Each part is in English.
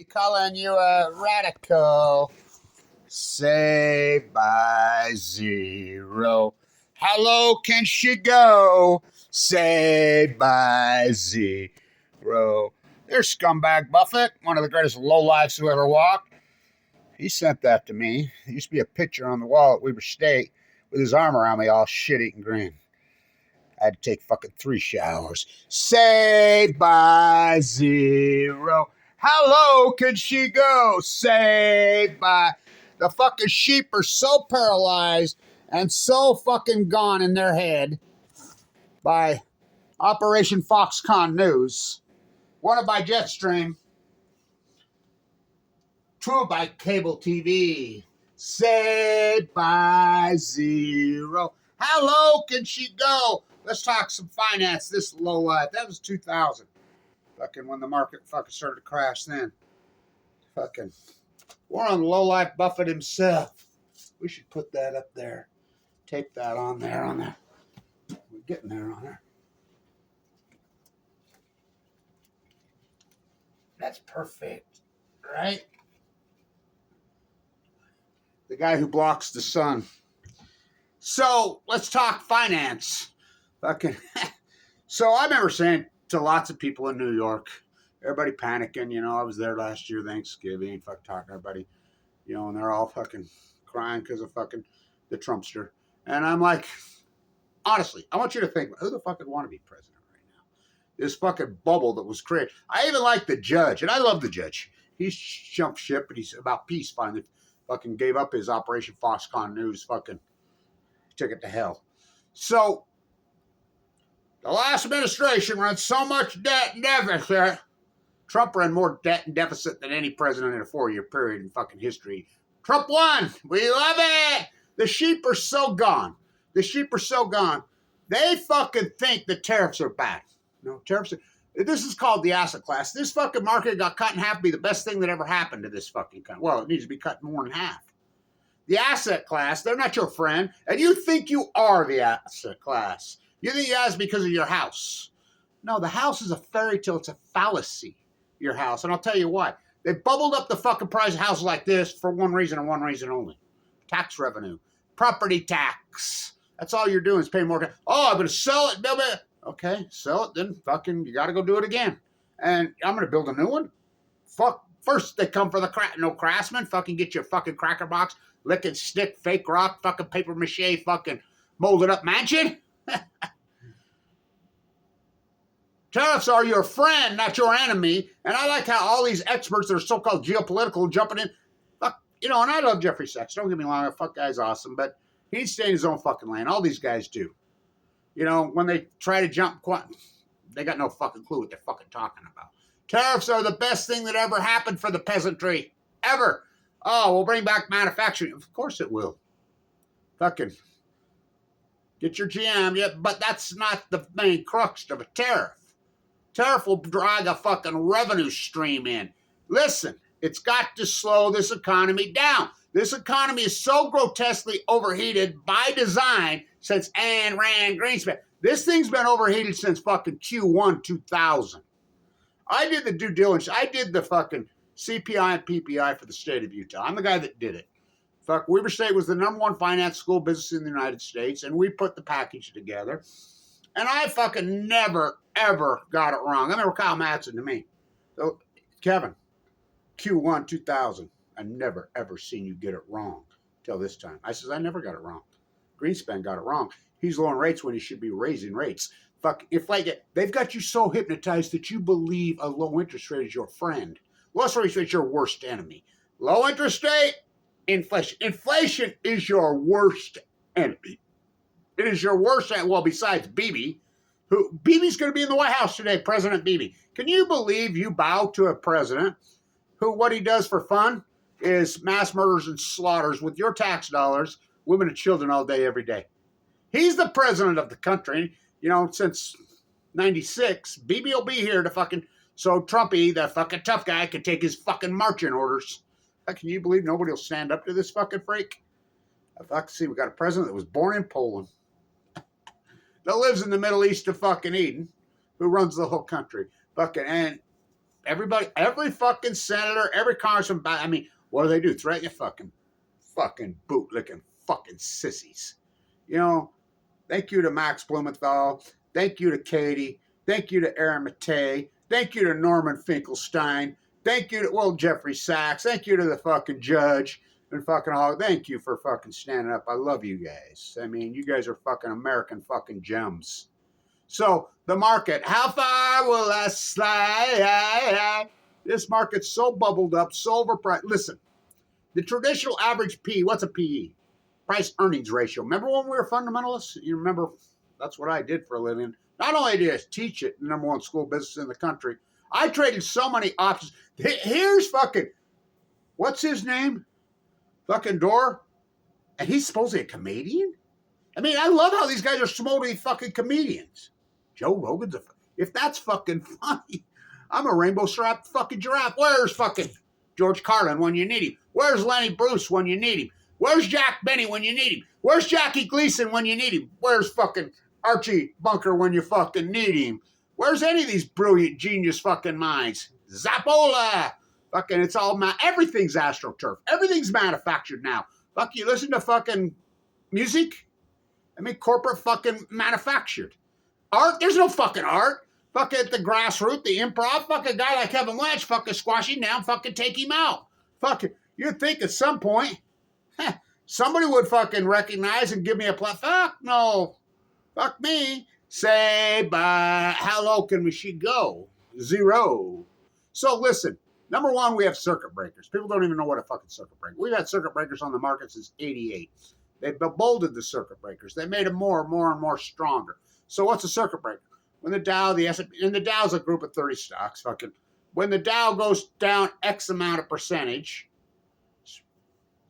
calling you a radical. Saved by zero. How low can she go? Saved by zero. There's Scumbag Buffett, one of the greatest lowlifes who ever walked. He sent that to me. There used to be a picture on the wall at Weber State with his arm around me, all shit-eating green. I had to take fucking 3 showers. Saved by zero. How low can she go? Saved by... The fucking sheep are so paralyzed and so fucking gone in their head by Operation Foxconn News, one by Jetstream, 2 by cable TV. Saved by zero. How low can she go? Let's talk some finance. This low life. That was 2000. Fucking when the market fucking started to crash then. Fucking. We're on low life Buffett himself. We should put that up there. Tape that on there on that. We're getting there on there. That's perfect. Right? The guy who blocks the sun. So let's talk finance. Fucking. So I remember saying to lots of people in New York, everybody panicking, you know, I was there last year, Thanksgiving, talking to everybody, you know, and they're all fucking crying because of fucking the Trumpster. And I'm like, honestly, I want you to think, who the fuck would want to be president right now? This fucking bubble that was created. I even like the judge, and I love the judge. He's jumped ship, but he's about peace finally. Fucking gave up his Operation Foxconn News, fucking took it to hell. So, the last administration ran so much debt and deficit. Trump ran more debt and deficit than any president in a 4-year period in fucking history. Trump won. We love it. The sheep are so gone. The sheep are so gone. They fucking think the tariffs are bad. No, tariffs are... This is called the asset class. This fucking market got cut in half to be the best thing that ever happened to this fucking country. Well, it needs to be cut more than half. The asset class, they're not your friend. And you think you are the asset class. You think you are because of your house. No, the house is a fairy tale. It's a fallacy, your house. And I'll tell you why. They bubbled up the fucking price of houses like this for one reason and one reason only. Tax revenue. Property tax. That's all you're doing is paying more. Oh, I'm going to sell it. Okay, sell it. Then fucking you got to go do it again. And I'm going to build a new one. Fuck. First, they come for the craftsman. Fucking get your fucking cracker box, lick and stick, fake rock, fucking paper mache, fucking molded up mansion. Tariffs are your friend, not your enemy. And I like how all these experts that are so-called geopolitical jumping in. Fuck, you know, and I love Jeffrey Sachs. Don't get me wrong, that fuck guy's awesome, but he'd stay in his own fucking lane. All these guys do. You know, when they try to jump, they got no fucking clue what they're fucking talking about. Tariffs are the best thing that ever happened for the peasantry. Ever. Oh, we'll bring back manufacturing. Of course it will. Fucking get your GM. Yeah, but that's not the main crux of a tariff. Tariff will drag a fucking revenue stream in. Listen, it's got to slow this economy down. This economy is so grotesquely overheated by design since randGreenspan. This thing's been overheated since fucking Q1 2000. I did the due diligence. I did the fucking CPI and PPI for the state of Utah. I'm the guy that did it. Fuck, Weber State was the #1 finance school business in the United States, and we put the package together. And I fucking never, ever got it wrong. I remember Kyle Madsen to me. So, Kevin, Q1 2000, I never, ever seen you get it wrong till this time. I says, I never got it wrong. Greenspan got it wrong. He's lowering rates when he should be raising rates. Fuck, they've got you so hypnotized that you believe a low interest rate is your friend. Low interest rate is your worst enemy. Low interest rate, inflation. Inflation is your worst enemy. It is your worst enemy. Well, besides Bibi, Bibi's going to be in the White House today, President Bibi. Can you believe you bow to a president who what he does for fun is mass murders and slaughters with your tax dollars, women and children all day, every day? He's the president of the country. You know, since 96, Bibi will be here to fucking, so Trumpy, the fucking tough guy, can take his fucking marching orders. Can you believe nobody will stand up to this fucking freak? See, we got a president that was born in Poland, that lives in the Middle East of fucking Eden, who runs the whole country. Fucking, and everybody, every fucking senator, every congressman, I mean, what do they do? Threaten you fucking bootlicking fucking sissies. You know, thank you to Max Blumenthal. Thank you to Katie. Thank you to Aaron Mattei. Thank you to Norman Finkelstein. Thank you to, well, Jeffrey Sachs. Thank you to the fucking judge and fucking all. Thank you for fucking standing up. I love you guys. I mean, you guys are fucking American fucking gems. So the market, how far will I slide? This market's so bubbled up, so overpriced. Listen, the traditional average P, what's a PE? Price earnings ratio. Remember when we were fundamentalists? You remember that's what I did for a living. Not only did I teach it, the #1 school business in the country, I traded so many options. Here's fucking, what's his name? Fucking Dor. And he's supposedly a comedian? I mean, I love how these guys are smoldering fucking comedians. Joe Rogan's if that's fucking funny, I'm a rainbow striped fucking giraffe. Where's fucking George Carlin when you need him? Where's Lenny Bruce when you need him? Where's Jack Benny when you need him? Where's Jackie Gleason when you need him? Where's fucking Archie Bunker when you fucking need him? Where's any of these brilliant genius fucking minds? Zappola! Fucking, it's all, everything's AstroTurf. Everything's manufactured now. Fuck, you listen to fucking music? I mean, corporate fucking manufactured. Art? There's no fucking art. Fucking at the grassroots, the improv, fucking a guy like Kevin Blanch, fucking squash him down, fucking take him out. Fucking, you'd think at some point, somebody would fucking recognize and give me a fuck no. Fuck me. Say, how low can she go? 0. So listen, #1, we have circuit breakers. People don't even know what a fucking circuit breaker. We've had circuit breakers on the market since '88. They've bolded the circuit breakers. They made them more and more stronger. So what's a circuit breaker? When the Dow, the S&P, and the Dow's a group of 30 stocks, fucking, when the Dow goes down X amount of percentage,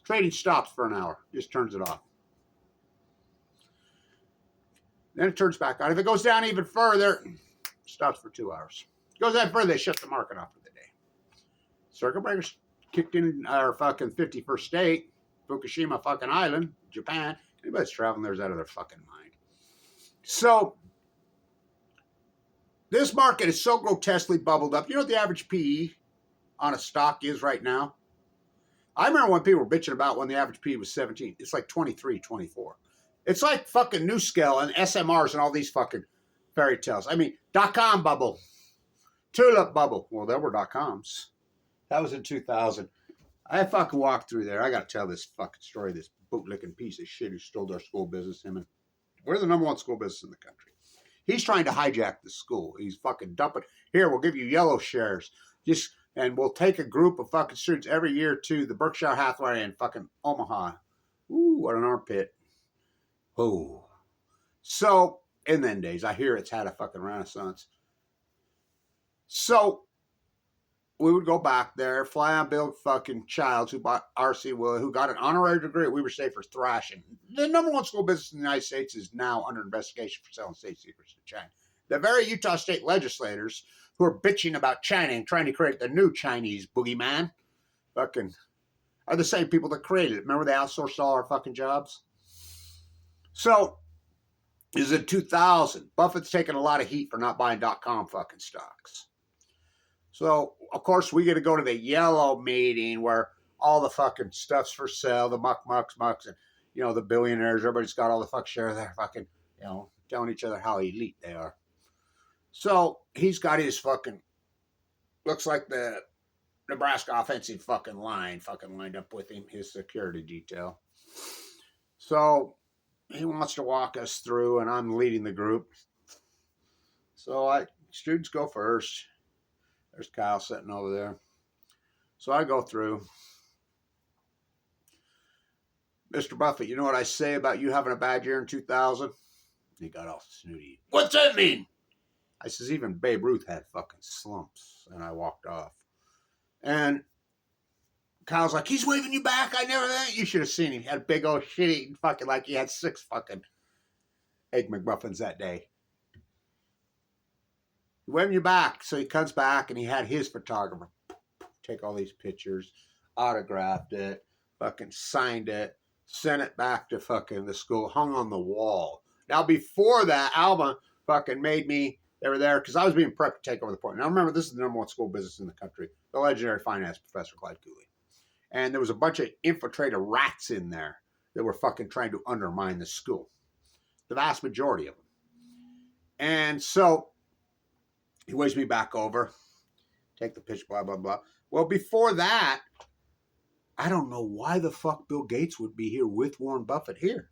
trading stops for an hour, just turns it off. Then it turns back on. If it goes down even further, stops for 2 hours. It goes that further, they shut the market off for the day. Circuit breakers kicked in our fucking 51st state, Fukushima fucking island, Japan. Anybody's traveling there's out of their fucking mind. So this market is so grotesquely bubbled up. You know what the average PE on a stock is right now? I remember when people were bitching about when the average PE was 17. It's like 23, 24. It's like fucking New Scale and SMRs and all these fucking fairy tales. I mean, .com bubble, tulip bubble. Well, there were .coms. That was in 2000. I fucking walked through there. I got to tell this fucking story, this bootlicking piece of shit who stole our school business. Him and we're the #1 school business in the country. He's trying to hijack the school. He's fucking dumping. Here, we'll give you yellow shares. And we'll take a group of fucking students every year to the Berkshire Hathaway in fucking Omaha. Ooh, what an armpit. Oh. So, in them days, I hear it's had a fucking renaissance. So, we would go back there, fly on Bill fucking Childs, who bought R.C. Wood, who got an honorary degree at Weber State for thrashing. The #1 school business in the United States is now under investigation for selling state secrets to China. The very Utah state legislators who are bitching about China and trying to create the new Chinese boogeyman fucking are the same people that created it. Remember they outsourced all our fucking jobs? So, is it 2000? Buffett's taking a lot of heat for not buying .com fucking stocks. So, of course, we get to go to the yellow meeting where all the fucking stuff's for sale, the mucks, and, you know, the billionaires, everybody's got all the fuck share of their fucking, you know, telling each other how elite they are. So, he's got his fucking, looks like the Nebraska offensive fucking line fucking lined up with him, his security detail. So, he wants to walk us through, and I'm leading the group. So, students go first. There's Kyle sitting over there. So I go through. Mr. Buffett, you know what I say about you having a bad year in 2000? He got all snooty. What's that mean? I says, even Babe Ruth had fucking slumps. And I walked off. And Kyle's like, he's waving you back. I never, you should have seen him. He had a big old shit eating fucking, like he had 6 fucking Egg McMuffins that day. Waving you back. So he comes back and he had his photographer take all these pictures, autographed it, fucking signed it, sent it back to fucking the school, hung on the wall. Now before that, Alma fucking made me They were there because I was being prepped to take over the port. Now remember, this is the number one school business in the country, the legendary finance professor Clyde Cooley. And there was a bunch of infiltrated rats in there that were fucking trying to undermine the school. The vast majority of them. And so he waves me back over, take the pitch, blah, blah, blah. Well, before that, I don't know why the fuck Bill Gates would be here with Warren Buffett here.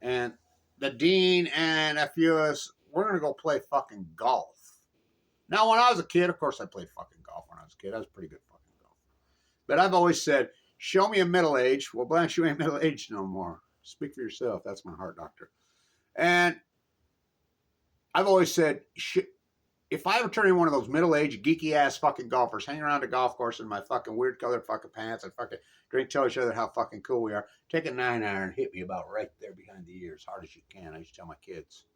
And the dean and a few of us, we're going to go play fucking golf. Now, when I was a kid, of course I played fucking golf when I was a kid. I was pretty good fucking golf. But I've always said, show me a middle age. Well, Blanche, you ain't middle aged no more. Speak for yourself. That's my heart doctor. And I've always said, if I ever turn into one of those middle-aged, geeky-ass fucking golfers hanging around a golf course in my fucking weird-colored fucking pants and fucking tell each other how fucking cool we are, take a 9-iron and hit me about right there behind the ear as hard as you can. I used to tell my kids.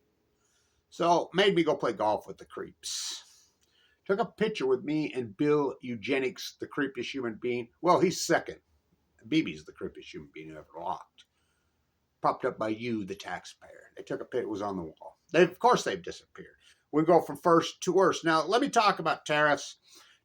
So, made me go play golf with the creeps. Took a picture with me and Bill Eugenics, the creepiest human being. Well, he's second. BB's the creepiest human being who ever walked. Propped up by you, the taxpayer. They took a picture. It was on the wall. Of course, they've disappeared. We go from first to worst. Now, let me talk about tariffs.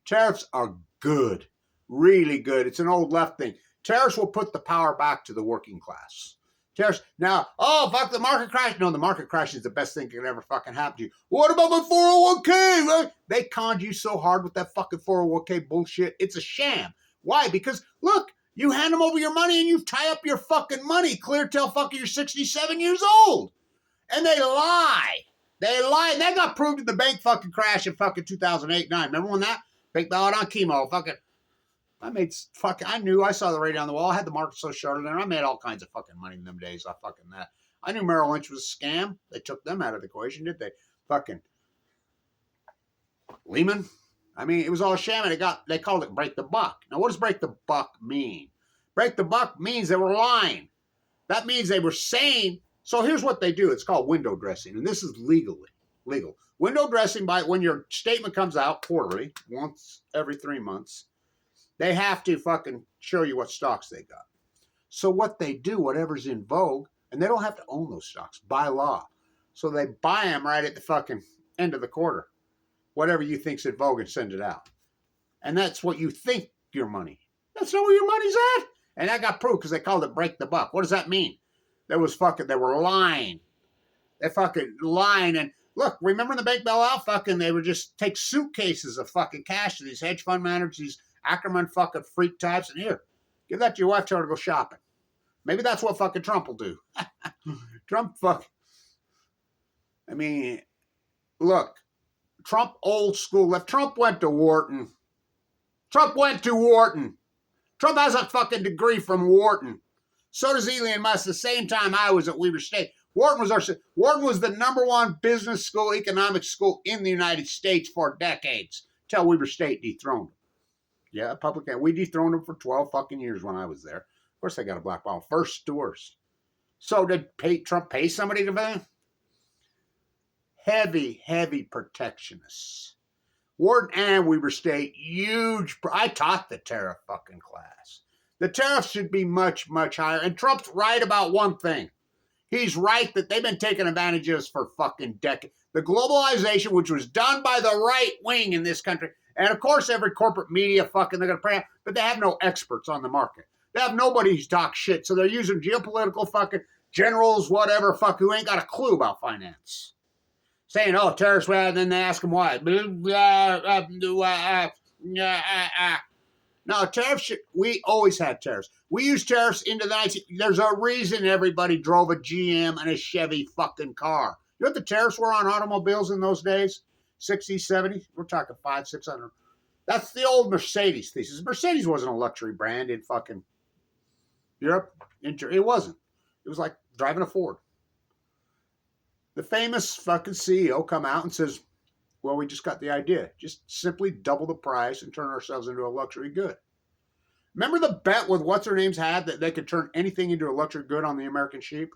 Tariffs are good, really good. It's an old left thing. Tariffs will put the power back to the working class. Tariffs. Now, oh, fuck the market crash. No, the market crash is the best thing that could ever fucking happen to you. What about my 401k? Right? They conned you so hard with that fucking 401k bullshit. It's a sham. Why? Because, look, you hand them over your money and you tie up your fucking money clear till fucking you're 67 years old. And they lie. They lied. That got proved in the bank fucking crash in fucking 2008-9. Remember when that? Big ballot on chemo. Fucking, I knew. I saw the radio on the wall. I had the market so shorted there. I made all kinds of fucking money in them days off fucking that. I knew Merrill Lynch was a scam. They took them out of the equation, did they? Fucking Lehman. I mean, it was all a sham, and they called it break the buck. Now, what does break the buck mean? Break the buck means they were lying. That means they were saying. So here's what they do. It's called window dressing, and this is legal. Window dressing, by when your statement comes out quarterly, once every 3 months, they have to fucking show you what stocks they got. So what they do, whatever's in vogue, and they don't have to own those stocks by law. So they buy them right at the fucking end of the quarter, whatever you think's in vogue, and send it out. And that's what you think your money. That's not where your money's at. And that got proved because they called it break the buck. What does that mean? They were lying. They fucking lying. And look, remember the bank bailout? Fucking, they would just take suitcases of fucking cash to these hedge fund managers, these Ackerman fucking freak types. And here, give that to your wife, tell her to go shopping. Maybe that's what fucking Trump will do. Trump I mean, look, Trump old school left. Trump went to Wharton. Trump has a fucking degree from Wharton. So does Elon Musk. The same time I was at Weber State. Wharton was the number one business school, economic school in the United States for decades, till Weber State dethroned him. Yeah, we dethroned him for 12 fucking years when I was there. Of course, they got a black ball. First to worst. So did Trump pay somebody to buy? Heavy protectionists. Wharton and Weber State, huge. I taught the tariff fucking class. The tariffs should be much, much higher. And Trump's right about one thing. He's right that they've been taking advantage of us for fucking decades. The globalization, which was done by the right wing in this country. And of course, every corporate media fucking, they're going to pray, but they have no experts on the market. They have nobody who's talk shit. So they're using geopolitical fucking generals, whatever, fuck, who ain't got a clue about finance. Saying, oh, tariffs, and then they ask them why. No, tariffs, we always had tariffs. We used tariffs into the 19... There's a reason everybody drove a GM and a Chevy fucking car. You know what the tariffs were on automobiles in those days? 60s, 70s? We're talking 500, 600. That's the old Mercedes thesis. Mercedes wasn't a luxury brand in fucking Europe. It wasn't. It was like driving a Ford. The famous fucking CEO come out and says, well, we just got the idea. Just simply double the price and turn ourselves into a luxury good. Remember the bet with what's-her-names had that they could turn anything into a luxury good on the American sheep?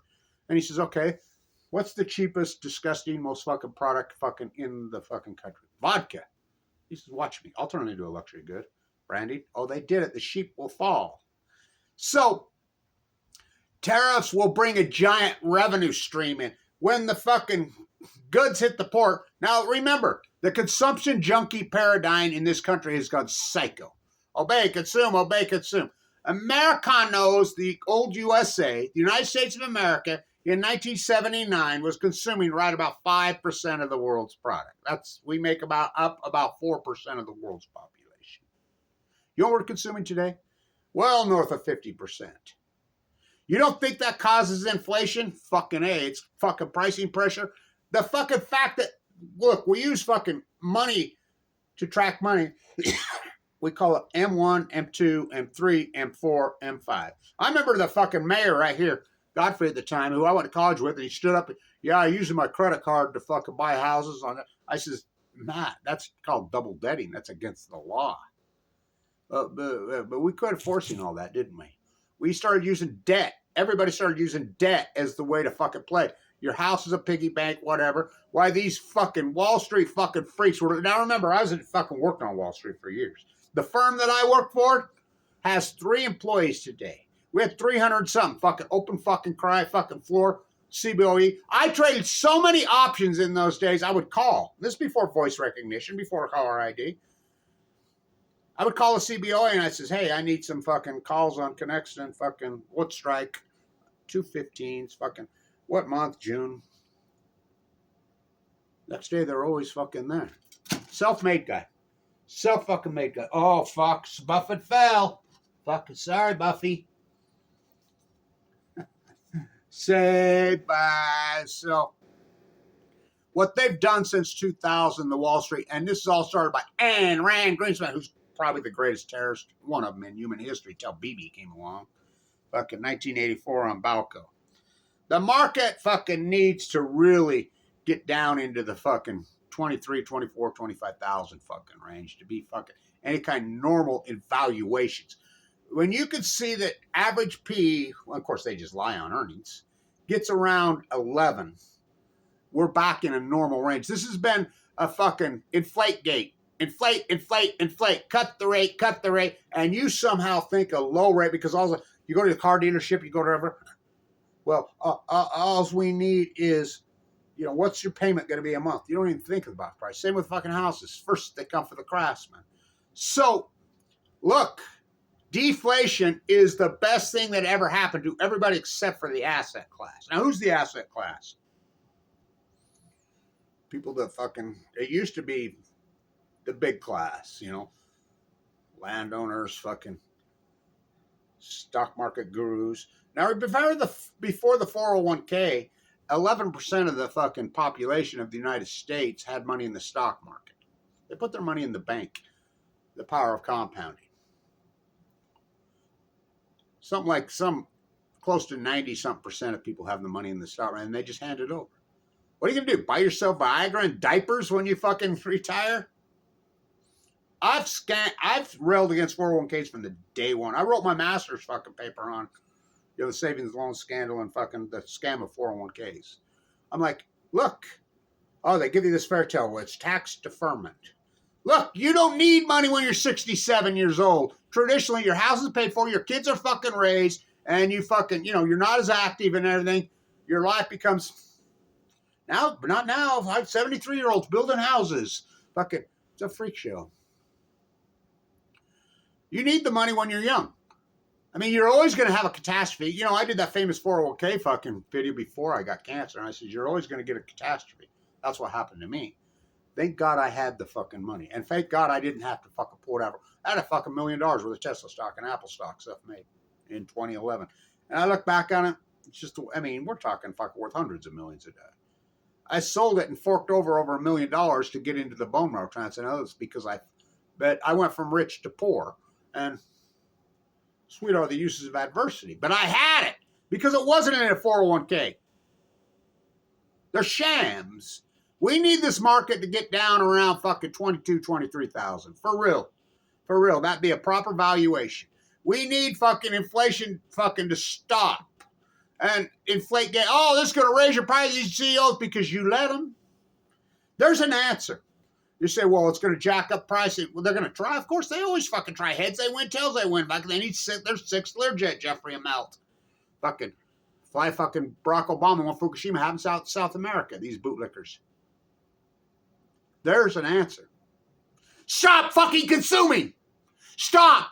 And he says, okay, what's the cheapest, disgusting, most fucking product fucking in the fucking country? Vodka. He says, watch me. I'll turn it into a luxury good. Brandy. Oh, they did it. The sheep will fall. So tariffs will bring a giant revenue stream in. When the fucking goods hit the port. Now, remember, the consumption junkie paradigm in this country has gone psycho. Obey, consume, obey, consume. Americanos, the old USA, the United States of America, in 1979 was consuming right about 5% of the world's product. We make up about 4% of the world's population. You know what we're consuming today? Well north of 50%. You don't think that causes inflation? Fucking A, it's fucking pricing pressure. The fucking fact that, look, we use fucking money to track money. We call it M1, M2, M3, M4, M5. I remember the fucking mayor right here, Godfrey at the time, who I went to college with, and he stood up and, yeah, I'm using my credit card to fucking buy houses on it. I says, Matt, that's called double debting. That's against the law. But we quit enforcing all that, didn't we? We started using debt. Everybody started using debt as the way to fucking play. Your house is a piggy bank, whatever. Why these fucking Wall Street fucking freaks were... Now remember, I was fucking working on Wall Street for years. The firm that I work for has 3 employees today. We had 300 something, fucking open fucking cry, fucking floor, CBOE. I traded so many options in those days, I would call. This is before voice recognition, before caller ID. I would call a CBOE and I says, hey, I need some fucking calls on connection, fucking what strike, 215s, fucking what month, June. Next day, they're always fucking there. Self-made guy. Self-fucking-made guy. Oh, fuck, Buffett fell. Fucking sorry, Buffy. Say bye. So, what they've done since 2000, the Wall Street, and this is all started by randGreenspan, who's probably the greatest terrorist, one of them in human history, till BB came along. Fucking 1984 on BALCO. The market fucking needs to really get down into the fucking 23, 24, 25,000 fucking range to be fucking any kind of normal evaluations. When you can see that average P, well, of course they just lie on earnings, gets around 11, we're back in a normal range. This has been a fucking inflate gate. Inflate, inflate, inflate, cut the rate, and you somehow think a low rate because also you go to the car dealership, you go to wherever. Well, all we need is, what's your payment going to be a month? You don't even think about price. Same with fucking houses. First, they come for the craftsman. So, look, deflation is the best thing that ever happened to everybody except for the asset class. Now, who's the asset class? People that it used to be the big class, landowners, fucking stock market gurus. Now, before the 401k, 11% of the fucking population of the United States had money in the stock market. They put their money in the bank. The power of compounding. Some close to 90-something% of people have the money in the stock market, and they just hand it over. What are you going to do? Buy yourself Viagra and diapers when you fucking retire? I've railed against 401ks from the day one. I wrote my master's fucking paper on the savings loan scandal and fucking the scam of 401ks. I'm like, look, they give you this fairy tale where it's tax deferment. Look, you don't need money when you're 67 years old. Traditionally, your house is paid for, your kids are fucking raised, and you fucking, you're not as active and everything. Your life becomes, now, but not now, like 73-year-olds building houses. Fucking, it's a freak show. You need the money when you're young. I mean, you're always going to have a catastrophe. I did that famous 401k fucking video before I got cancer. And I said, you're always going to get a catastrophe. That's what happened to me. Thank God I had the fucking money. And thank God I didn't have to fucking pull it out. I had a fucking $1 million worth of Tesla stock and Apple stock stuff made in 2011. And I look back on it. It's just, we're talking fucking worth hundreds of millions a day. I sold it and forked over $1 million to get into the bone marrow transplant. And others because I went from rich to poor. And sweet are the uses of adversity. But I had it because it wasn't in a 401k. They're shams. We need this market to get down around fucking 22, 23,000. For real. For real. That'd be a proper valuation. We need fucking inflation fucking to stop. And inflate get, this is going to raise your price of these CEOs because you let them. There's an answer. You say, well, it's going to jack up pricing. Well, they're going to try. Of course, they always fucking try. Heads they win, tails they win. Fucking, they need their sixth Learjet, Jeffrey Amelt. Fucking Fly fucking Barack Obama when Fukushima happened in South America, these bootlickers. There's an answer. Stop fucking consuming. Stop.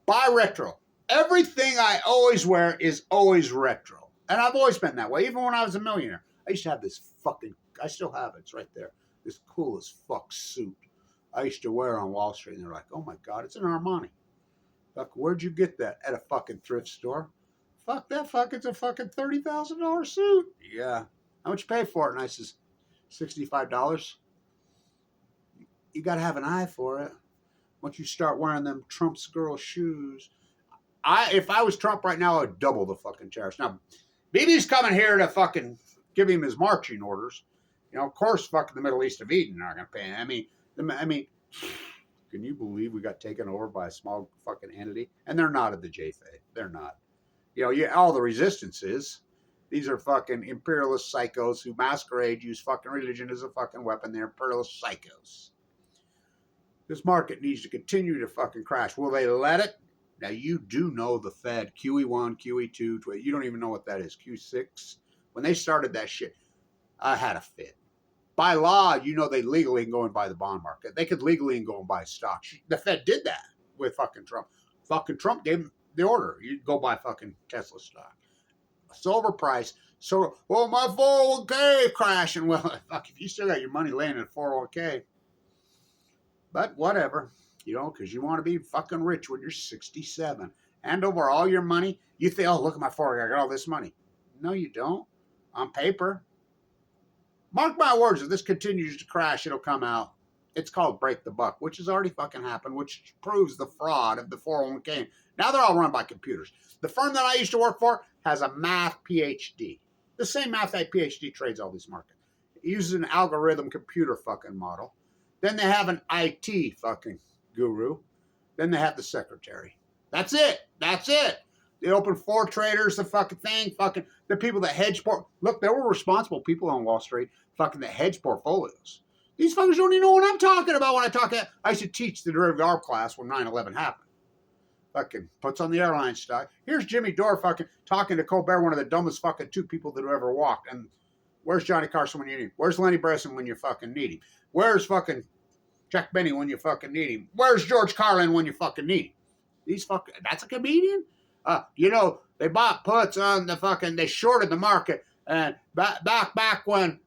Buy retro. Everything I always wear is always retro. And I've always been that way, even when I was a millionaire. I used to have this fucking, I still have it, it's right there, this cool as fuck suit I used to wear on Wall Street. And they're like, oh my God, it's an Armani. Fuck, where'd you get that? At a fucking thrift store. Fuck that fuck, it's a fucking $30,000 suit. Yeah. How much you pay for it? And I says, $65. You got to have an eye for it. Once you start wearing them Trump's girl shoes. If I was Trump right now, I would double the fucking tariffs. Now, BB's coming here to fucking give him his marching orders. You know, of course, fucking the Middle East of Eden aren't going to pay him. I mean, can you believe we got taken over by a small fucking entity? And they're not at the JFA. They're not. You know, all the resistance is. These are fucking imperialist psychos who masquerade, use fucking religion as a fucking weapon. They're imperialist psychos. This market needs to continue to fucking crash. Will they let it? Now, you do know the Fed, QE1, QE2, you don't even know what that is, Q6. When they started that shit, I had a fit. By law, you know they legally can go and buy the bond market. They could legally go and buy stocks. The Fed did that with fucking Trump. Fucking Trump gave them the order. You go buy fucking Tesla stock. It's overpriced. So, well, my 401k crashing. Well, fuck, if you still got your money laying in a 401k, but whatever, you know, because you want to be fucking rich when you're 67. Hand over all your money. You think, oh, look at my 401k, I got all this money. No, you don't. On paper. Mark my words, if this continues to crash, it'll come out. It's called break the buck, which has already fucking happened, which proves the fraud of the 401k. Now they're all run by computers. The firm that I used to work for has a math PhD. The same math PhD trades all these markets. It uses an algorithm computer fucking model. Then they have an IT fucking guru. Then they have the secretary. That's it. That's it. They opened 4 traders, the fucking thing, fucking the people that hedge look, there were responsible people on Wall Street, fucking that hedge portfolios. These fuckers don't even know what I'm talking about when I talk. I used to teach the derivative arb class when 9/11 happened. Fucking puts on the airline stock. Here's Jimmy Dore fucking talking to Colbert, one of the dumbest fucking 2 people that have ever walked. And where's Johnny Carson when you need him? Where's Lenny Bresson when you fucking need him? Where's fucking Jack Benny when you fucking need him? Where's George Carlin when you fucking need him? These fucking, that's a comedian? You know, they bought puts on the fucking, they shorted the market. And back when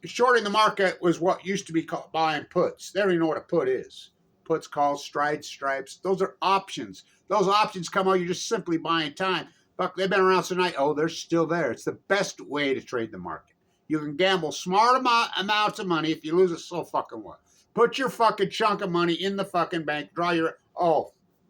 shorting the market was what used to be called buying puts. They don't even know what a put is. Puts, calls, strides, stripes. Those are options. Those options come out, you're just simply buying time. Fuck, they've been around tonight. Oh, they're still there. It's the best way to trade the market. You can gamble smart amounts of money. If you lose it, so fucking what? Put your fucking chunk of money in the fucking bank. Draw your,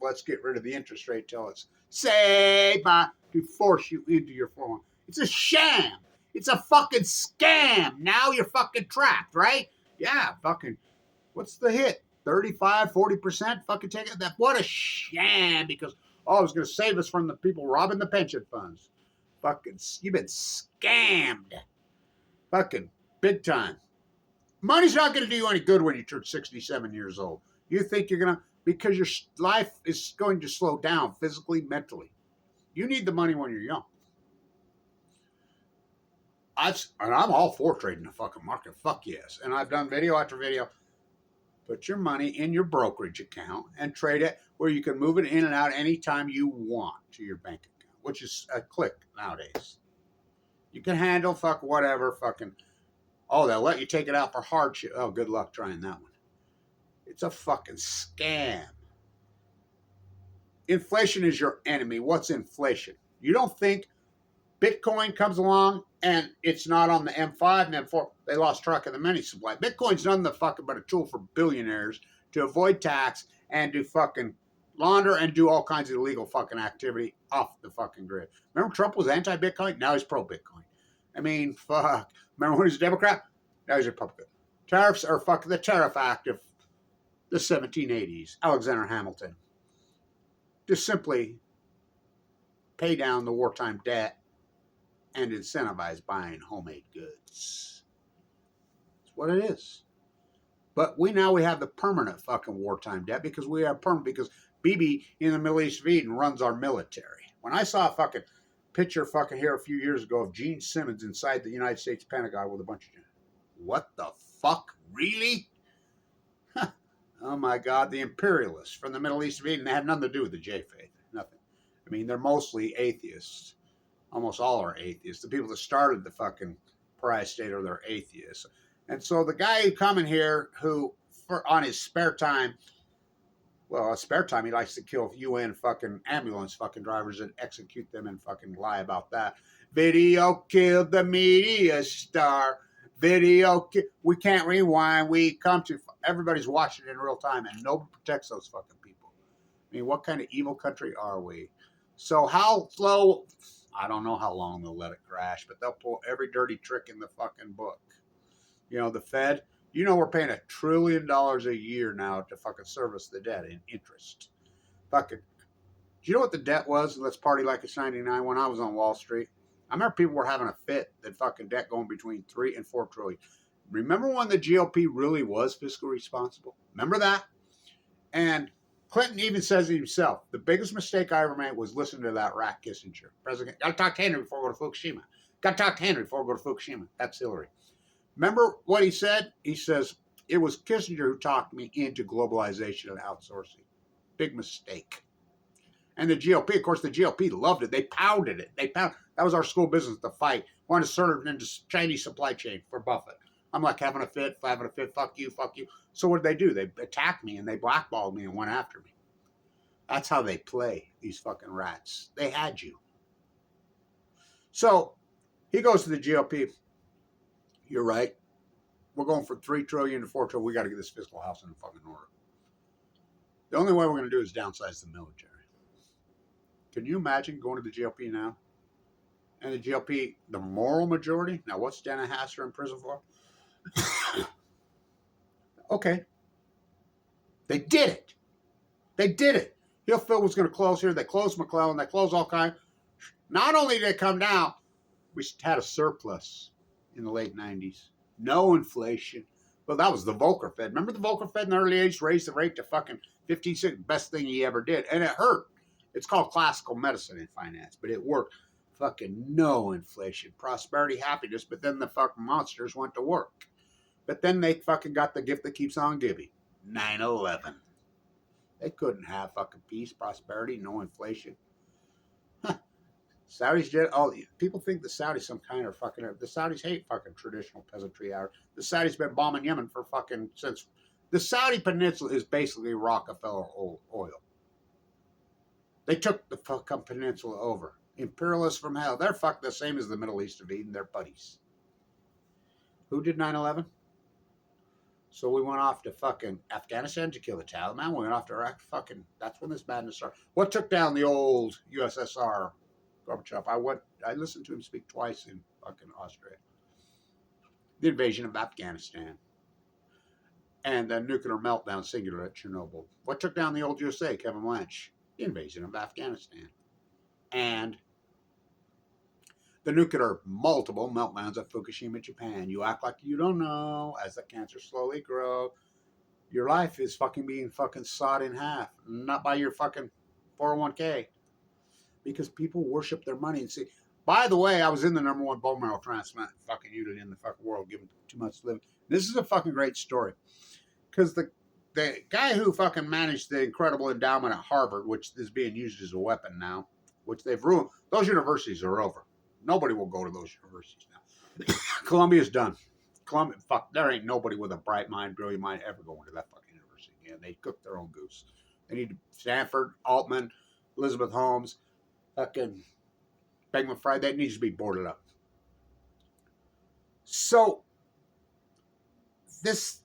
let's get rid of the interest rate till it's say bye to force you into your 401. It's a sham. It's a fucking scam. Now you're fucking trapped, right? Yeah, fucking, what's the hit? 35, 40%? Fucking take it. What a sham, because, it was going to save us from the people robbing the pension funds. Fucking, you've been scammed. Fucking, big time. Money's not going to do you any good when you turn 67 years old. You think you're going to, because your life is going to slow down physically, mentally. You need the money when you're young. And I'm all for trading the fucking market. Fuck yes. And I've done video after video. Put your money in your brokerage account and trade it where you can move it in and out anytime you want to your bank account, which is a click nowadays. You can handle whatever fucking, they'll let you take it out for hardship. Oh, good luck trying that one. It's a fucking scam. Inflation is your enemy. What's inflation? You don't think Bitcoin comes along and it's not on the M5 and M4. They lost track of the money supply. Bitcoin's nothing but a tool for billionaires to avoid tax and to fucking launder and do all kinds of illegal fucking activity off the fucking grid. Remember Trump was anti-Bitcoin? Now he's pro-Bitcoin. I mean, fuck. Remember when he was a Democrat? Now he's a Republican. Tariffs are fucking the Tariff Act of the 1780s. Alexander Hamilton. Just simply pay down the wartime debt and incentivize buying homemade goods. That's what it is. But we have the permanent fucking wartime debt because we have permanent, because BB in the Middle East of Eden runs our military. When I saw fucking picture fucking here a few years ago of Gene Simmons inside the United States Pentagon with a bunch of. What the fuck? Really? Oh my God, the imperialists from the Middle East of Eden. They have nothing to do with the J faith. Nothing. I mean, they're mostly atheists. Almost all are atheists. The people that started the fucking pariah state are they're atheists. And so the guy who come in here who, on his spare time, well, a spare time, he likes to kill UN fucking ambulance fucking drivers and execute them and fucking lie about that. Video killed the media star. We can't rewind. We come to, everybody's watching it in real time and nobody protects those fucking people. I mean, what kind of evil country are we? So how slow, I don't know how long they'll let it crash, but they'll pull every dirty trick in the fucking book. You know, the Fed, you know, we're paying $1 trillion a year now to fucking service the debt in interest. Fucking, do you know what the debt was? Let's party like it's 99 when I was on Wall Street. I remember people were having a fit that fucking debt going between 3 and 4 trillion. Remember when the GOP really was fiscally responsible? Remember that? And Clinton even says it himself. The biggest mistake I ever made was listening to that rat Kissinger. President, gotta talk to Henry before we go to Fukushima. Gotta talk to Henry before we go to Fukushima. That's Hillary. Remember what he said? He says, it was Kissinger who talked me into globalization and outsourcing. Big mistake. And the GOP, of course, the GOP loved it. They pounded it. That was our school business, the fight. Wanted to serve it into Chinese supply chain for Buffett. I'm like having a fit, fuck you. So what did they do? They attacked me and they blackballed me and went after me. That's how they play, these fucking rats. They had you. So he goes to the GOP. You're right. We're going from 3 trillion to 4 trillion. We got to get this fiscal house in fucking order. The only way we're going to do is downsize the military. Can you imagine going to the GOP now? And the GOP, the moral majority? Now, what's Dana Hasser in prison for? Okay. They did it. They did it. Hillfield was going to close here. They closed McClellan. They closed all kinds. Not only did it come down, we had a surplus in the late 90s. No inflation. Well, that was the Volcker Fed. Remember the Volcker Fed in the early 80s raised the rate to fucking 15, 6, best thing he ever did. And it hurt. It's called classical medicine in finance, but it worked. Fucking no inflation, prosperity, happiness, but then the fucking monsters went to work. But then they fucking got the gift that keeps on giving. 9/11. They couldn't have fucking peace, prosperity, no inflation. Huh. Saudis did, people think the Saudis some kind of fucking, the Saudis hate fucking traditional peasantry. The Saudis been bombing Yemen for fucking, since, the Saudi peninsula is basically Rockefeller oil. They took the fucking peninsula over. Imperialists from hell. They're fucking the same as the Middle East of Eden. They're buddies. Who did 9/11? So we went off to fucking Afghanistan to kill the Taliban. We went off to Iraq. Fucking, that's when this madness started. What took down the old USSR? Gorbachev. I listened to him speak twice in fucking Austria. The invasion of Afghanistan. And the nuclear meltdown singular at Chernobyl. What took down the old USA? Kevin Blanch. The invasion of Afghanistan. And the nuclear multiple meltdowns at Fukushima, Japan. You act like you don't know. As the cancer slowly grows, your life is fucking being fucking sawed in half. Not by your fucking 401k. Because people worship their money and say, by the way, I was in the #1 bone marrow transplant fucking unit in the fucking world, given too much to live. This is a fucking great story. Because the guy who fucking managed the incredible endowment at Harvard, which is being used as a weapon now, which they've ruined, those universities are over. Nobody will go to those universities now. Columbia's done. Columbia, fuck, there ain't nobody with a bright mind, brilliant mind ever going to that fucking university again. They cook their own goose. They need Stanford, Altman, Elizabeth Holmes, fucking Beckman Fry. That needs to be boarded up. So, this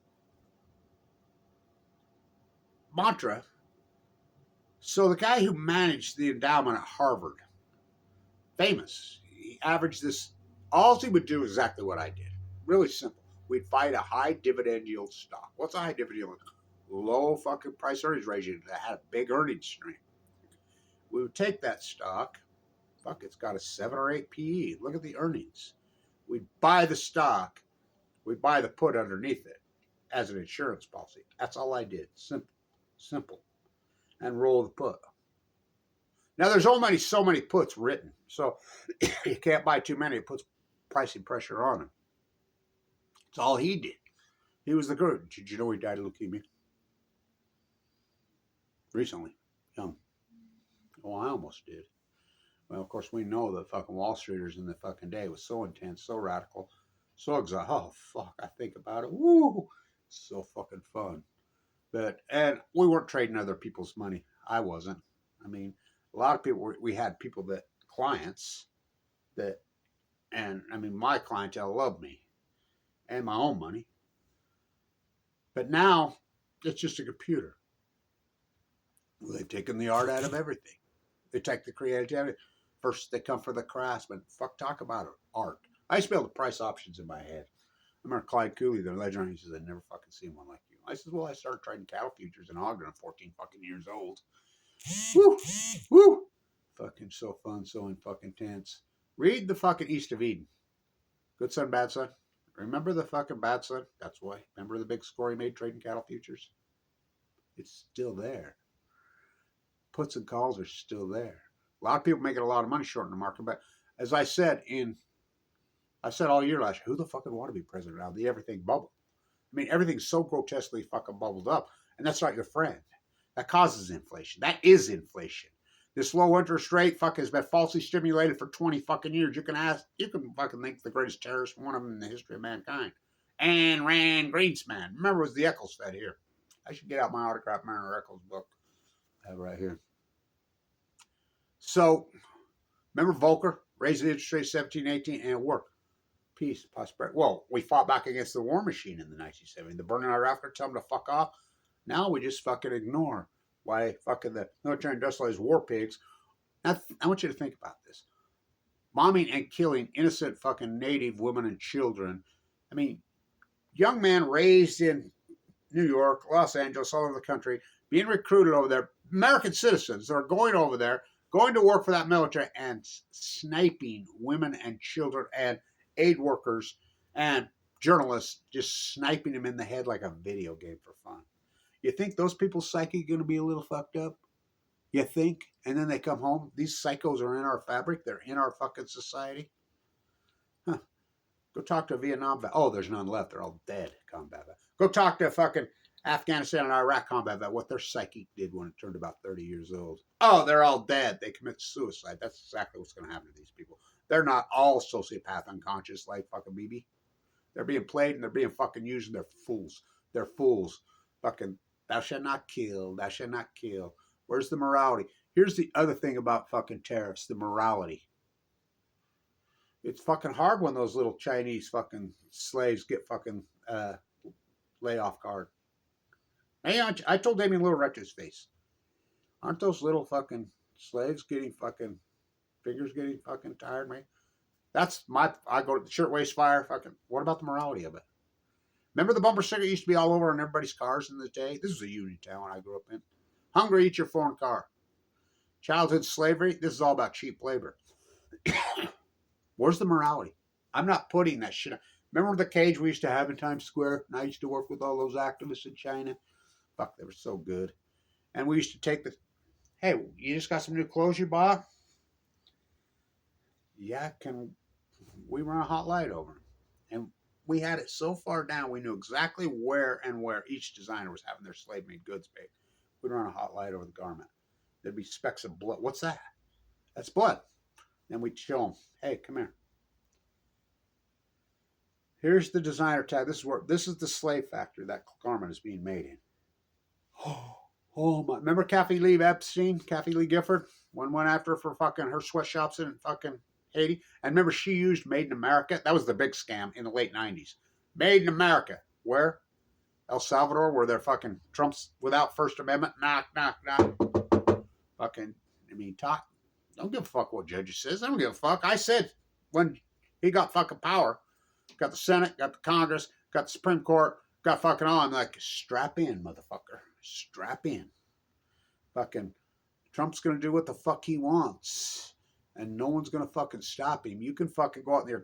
mantra. So the guy who managed the endowment at Harvard, famous, he averaged this, all he would do exactly what I did. Really simple. We'd find a high dividend yield stock. What's a high dividend yield? Low fucking price earnings ratio that had a big earnings stream. We would take that stock, fuck, it's got a 7 or 8 PE. Look at the earnings. We'd buy the stock, we'd buy the put underneath it as an insurance policy. That's all I did. Simple. And roll the put. Now there's so many puts written, so you can't buy too many. It puts pricing pressure on him. That's all he did. He was the guru. Did you know he died of leukemia? Recently. Young. Oh, I almost did. Well, of course, we know the fucking Wall Streeters in the fucking day was so intense, so radical, so exhausting. Oh, fuck, I think about it. Woo! So fucking fun. And we weren't trading other people's money. I wasn't. I mean, a lot of people, we had people clients that, and I mean, my clientele loved me and my own money. But now, it's just a computer. They've taken the art out of everything. They take the creativity. First, they come for the craftsman. Fuck, talk about it. Art. I used to be able to price options in my head. I remember Clyde Cooley, the legend, he says, I've never fucking seen one like you. I said, well, I started trading cattle futures in Ogden at 14 fucking years old. Woo! Woo! Fucking so fun, so fucking tense. Read the fucking East of Eden. Good son, bad son. Remember the fucking bad son? That's why. Remember the big score he made trading cattle futures? It's still there. Puts and calls are still there. A lot of people making a lot of money shorting the market, but as I said all year last year, who the fuck would want to be president now? The everything bubble. I mean, everything's so grotesquely fucking bubbled up, and that's not your friend. That causes inflation. That is inflation. This low interest rate fucking has been falsely stimulated for 20 fucking years. You can fucking think the greatest terrorist, one of them in the history of mankind. And randGreenspan. Remember, it was the Eccles fed here. I should get out my autograph Mariner Eccles book. I have it right here. So, remember Volcker? Raised the interest rate 1718 and it worked. Peace, prosperity. Well, we fought back against the war machine in the 1970s. The burning our after tell them to fuck off. Now we just fucking ignore why fucking the military industrialized war pigs. Now, I want you to think about this. Bombing and killing innocent fucking native women and children. I mean, young men raised in New York, Los Angeles, all over the country, being recruited over there. American citizens that are going over there, going to work for that military and sniping women and children and aid workers and journalists, just sniping them in the head like a video game for fun. You think those people's psyche going to be a little fucked up? You think? And then they come home. These psychos are in our fabric. They're in our fucking society. Huh. Go talk to a Vietnam vet. Oh, there's none left. They're all dead. Combat vet. Go talk to fucking Afghanistan and Iraq combat vet. What their psyche did when it turned about 30 years old. Oh, they're all dead. They commit suicide. That's exactly what's going to happen to these people. They're not all sociopath unconscious like fucking BB. They're being played and they're being fucking used and they're fools. They're fools. Fucking, thou shalt not kill. Thou shalt not kill. Where's the morality? Here's the other thing about fucking tariffs, the morality. It's fucking hard when those little Chinese fucking slaves get fucking layoff card. Hey, I told Damien Little right to his face. Aren't those little fucking slaves getting fucking, fingers getting fucking tired, man? That's I go to the shirtwaist fire, fucking, what about the morality of it? Remember the bumper sticker used to be all over on everybody's cars in the day? This was a union town I grew up in. Hungry, eat your foreign car. Childhood slavery, this is all about cheap labor. Where's the morality? I'm not putting that shit on. Remember the cage we used to have in Times Square? And I used to work with all those activists in China. Fuck, they were so good. And we used to take hey, you just got some new clothes you bought? Yeah, can we run a hot light over them? And we had it so far down, we knew exactly where each designer was having their slave-made goods made. We'd run a hot light over the garment. There'd be specks of blood. What's that? That's blood. Then we'd show them, hey, come here. Here's the designer tag. This is the slave factory that garment is being made in. Oh my! Remember Kathy Lee Epstein, Kathy Lee Gifford? One went after her for fucking her sweatshops in fucking Haiti. And remember she used Made in America? That was the big scam in the late 90s. Made in America. Where? El Salvador, where they're fucking Trump's without First Amendment. Knock, knock, knock. Fucking, I mean, talk. Don't give a fuck what judge says. I don't give a fuck. I said when he got fucking power, got the Senate, got the Congress, got the Supreme Court, got fucking all. I'm like, strap in, motherfucker. Strap in. Fucking Trump's going to do what the fuck he wants. And no one's going to fucking stop him. You can fucking go out in their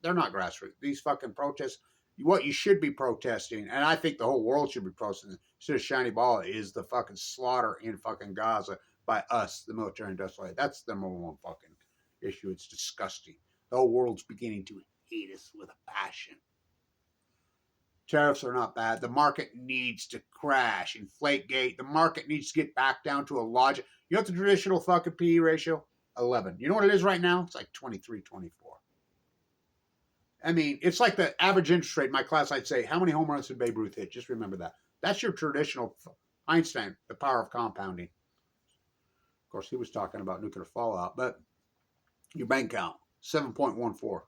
they're not grassroots. These fucking protests, What you should be protesting, and I think the whole world should be protesting, instead of shiny ball, is the fucking slaughter in fucking Gaza by us, the military industrial. That's the number one fucking issue. It's disgusting. The whole world's beginning to hate us with a passion. Tariffs are not bad. The market needs to crash. Inflategate. The market needs to get back down to a logic. You know what the traditional fucking PE ratio? 11. You know what it is right now? It's like 23, 24. I mean, it's like the average interest rate in my class. I'd say, how many home runs did Babe Ruth hit? Just remember that. That's your traditional Einstein, the power of compounding. Of course, he was talking about nuclear fallout, but your bank account, 7.14.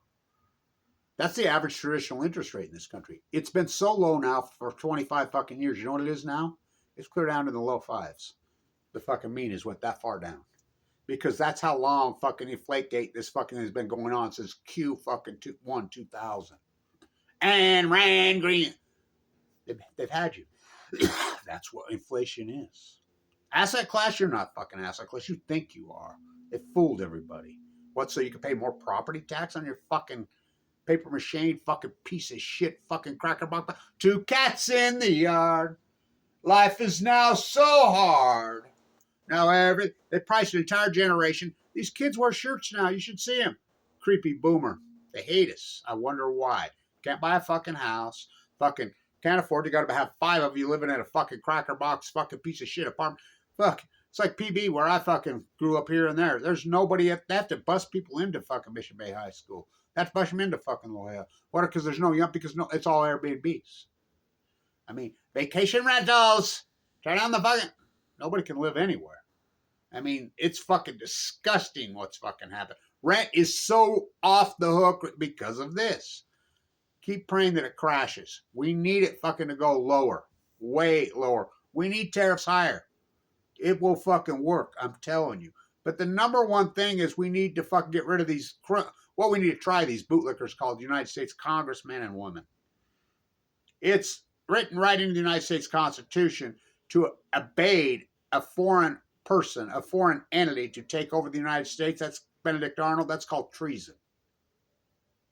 That's the average traditional interest rate in this country. It's been so low now for 25 fucking years. You know what it is now? It's clear down to the low fives. The fucking mean is went that far down. Because that's how long fucking Inflategate this fucking has been going on since Q fucking 2000. And Rand Green. They've had you. That's what inflation is. Asset class, you're not fucking asset class. You think you are. They fooled everybody. What, so you can pay more property tax on your fucking paper mache fucking piece of shit fucking cracker box? Two cats in the yard. Life is now so hard. Now they priced an entire generation. These kids wear shirts now. You should see them. Creepy boomer. They hate us. I wonder why. Can't buy a fucking house. Fucking can't afford. You got to have 5 of you living in a fucking cracker box fucking piece of shit apartment. Fuck. It's like PB where I fucking grew up here and there. There's nobody. They have to bust people into fucking Mission Bay High School. They have to bust them into fucking Loyola. What? Because there's no young. Because no, it's all Airbnbs. I mean, vacation rentals. Turn on the fucking. Nobody can live anywhere. I mean, it's fucking disgusting what's fucking happened. Rent is so off the hook because of this. Keep praying that it crashes. We need it fucking to go lower. Way lower. We need tariffs higher. It will fucking work, I'm telling you. But the number one thing is we need to fucking get rid of these, well, we need to try these bootlickers called United States congressmen and women. It's written right into the United States Constitution to abate a foreign person, a foreign entity to take over the United States. That's Benedict Arnold. That's called treason.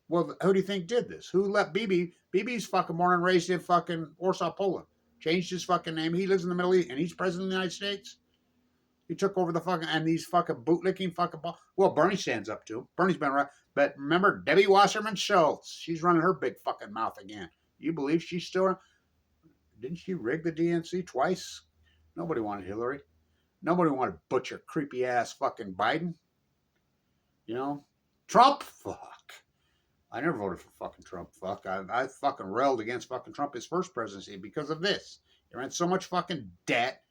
Well, who do you think did this? Who let BB? BB's fucking born and raised in fucking Warsaw, Poland. Changed his fucking name. He lives in the Middle East and he's president of the United States. He took over the fucking, and these fucking bootlicking fucking, well, Bernie stands up to him. Bernie's been right. But remember, Debbie Wasserman Schultz. She's running her big fucking mouth again. You believe she's still, didn't she rig the DNC twice? Nobody wanted Hillary. Nobody wanted butcher creepy ass fucking Biden. You know? Trump? Fuck. I never voted for fucking Trump. Fuck. I fucking railed against fucking Trump his first presidency because of this. He ran so much fucking debt.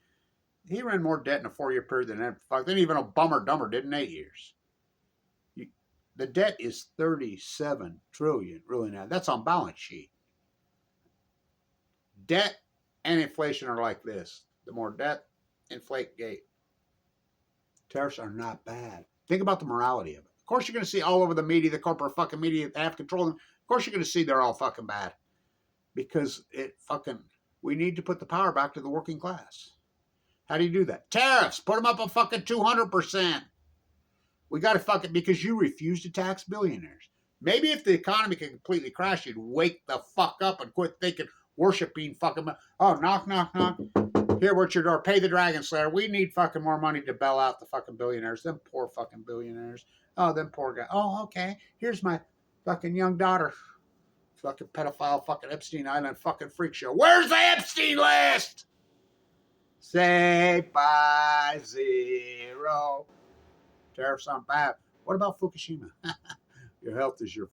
He ran more debt in a 4-year period than even a bummer dumber did in 8 years. The debt is $37 trillion. Really now. That's on balance sheet. Debt and inflation are like this. The more debt, Inflategate. Tariffs are not bad. Think about the morality of it. Of course, you're going to see all over the media, the corporate fucking media, they have control of them. Of course, you're going to see they're all fucking bad. Because we need to put the power back to the working class. How do you do that? Tariffs. Put them up a fucking 200%. We got to fucking, because you refuse to tax billionaires. Maybe if the economy could completely crash, you'd wake the fuck up and quit thinking, worshiping fucking, oh, knock, knock, knock. Here, what's your door? Pay the Dragon Slayer. We need fucking more money to bail out the fucking billionaires. Them poor fucking billionaires. Oh, them poor guys. Oh, okay. Here's my fucking young daughter. Fucking pedophile, fucking Epstein Island, fucking freak show. Where's the Epstein list? Saved by zero. Tariffs aren't bad. What about Fukushima? Your health is your